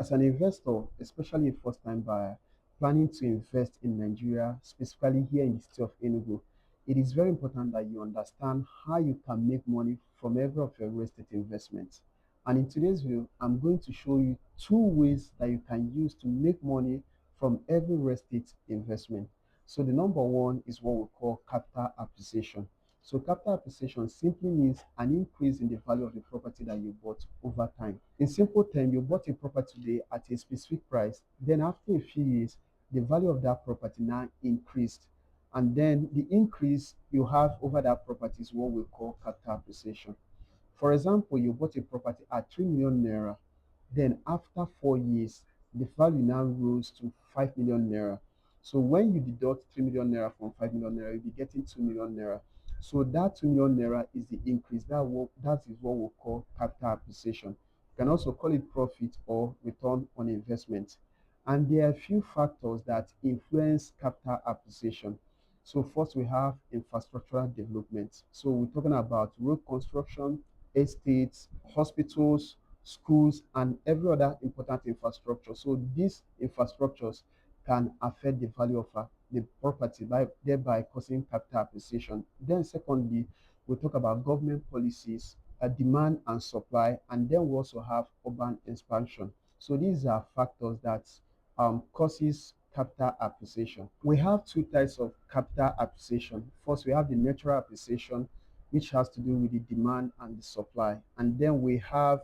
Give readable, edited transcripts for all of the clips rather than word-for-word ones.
As an investor, especially a first-time buyer, planning to invest in Nigeria, specifically here in the state of Enugu, it is very important that you understand how you can make money from every of your real estate investments. And in today's video, I'm going to show you two ways that you can use to make money from every real estate investment. So the number one is what we call capital appreciation. So capital appreciation simply means an increase in the value of the property that you bought over time. In simple terms, you bought a property today at a specific price, then after a few years, the value of that property now increased. And then the increase you have over that property is what we call capital appreciation. For example, you bought a property at 3 million naira, then after 4 years, the value now rose to 5 million naira. So when you deduct 3 million naira from 5 million naira, you'll be getting 2 million naira. So that 2 million naira is the increase. That is what we call capital appreciation. You can also call it profit or return on investment. And there are a few factors that influence capital appreciation. So first we have infrastructural development. So we're talking about road construction, estates, hospitals, schools, and every other important infrastructure. So these infrastructures can affect the value of the property, by thereby causing capital appreciation. Then secondly, we talk about government policies, demand and supply, and then we also have urban expansion. So these are factors that causes capital appreciation. We have two types of capital appreciation. First, we have the natural appreciation, which has to do with the demand and the supply. And then we have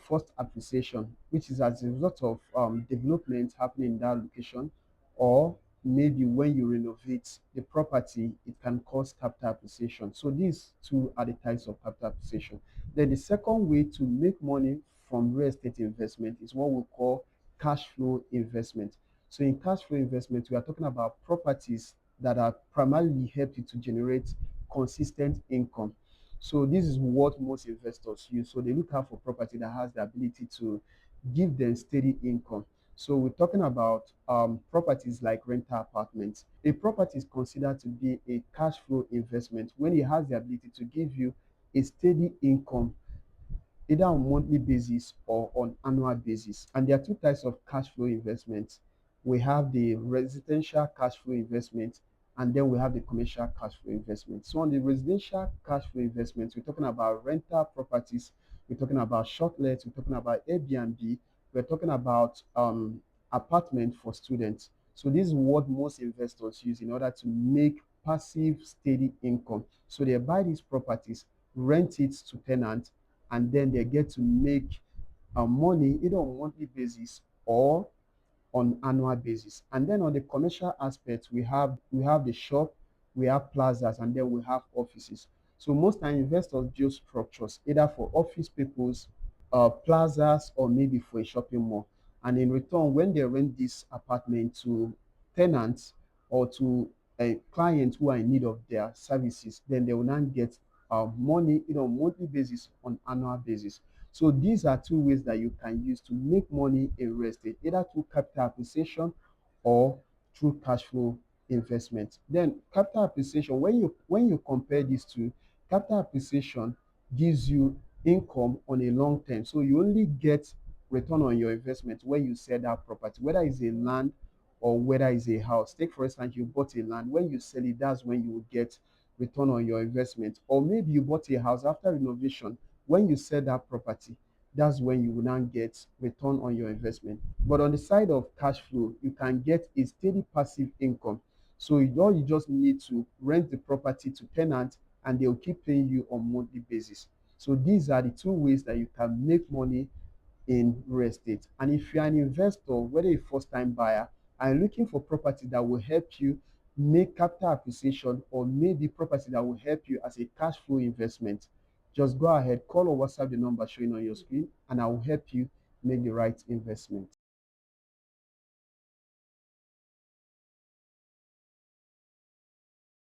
forced appreciation, which is as a result of development happening in that location, or maybe when you renovate the property, it can cause capital appreciation. So these two are the types of capital appreciation. Then the second way to make money from real estate investment is what we call cash flow investment. So in cash flow investment, we are talking about properties that are primarily help you to generate consistent income. So this is what most investors use. So they look out for property that has the ability to give them steady income. So we're talking about properties like rental apartments. A property is considered to be a cash flow investment when it has the ability to give you a steady income either on monthly basis or on annual basis. And there are two types of cash flow investments. We have the residential cash flow investment, and then we have the commercial cash flow investment. So on the residential cash flow investments, we're talking about rental properties, we're talking about short lets, we're talking about Airbnb, we're talking about apartment for students. So this is what most investors use in order to make passive steady income. So they buy these properties, rent it to tenants, and then they get to make money either on monthly basis or on annual basis. And then on the commercial aspect, we have the shop, we have plazas, and then we have offices. So most time investors build structures either for office people's plazas or maybe for a shopping mall. And in return, when they rent this apartment to tenants or to clients who are in need of their services, then they will not get money on monthly basis, on annual basis. So these are two ways that you can use to make money in real estate, either through capital appreciation or through cash flow investment. Then capital appreciation, when you compare these two, capital appreciation gives you income on a long term. So you only get return on your investment when you sell that property, whether it's a land or whether it's a house. Take for instance, you bought a land. When you sell it, that's when you will get return on your investment. Or maybe you bought a house after renovation. When you sell that property, that's when you will now get return on your investment. But on the side of cash flow, you can get a steady passive income. So all you just need to rent the property to tenants and they'll keep paying you on monthly basis. So these are the two ways that you can make money in real estate. And if you're an investor, whether a first time buyer, and looking for property that will help you make capital appreciation or maybe property that will help you as a cash flow investment, just go ahead, call or WhatsApp the number showing on your screen, and I will help you make the right investment.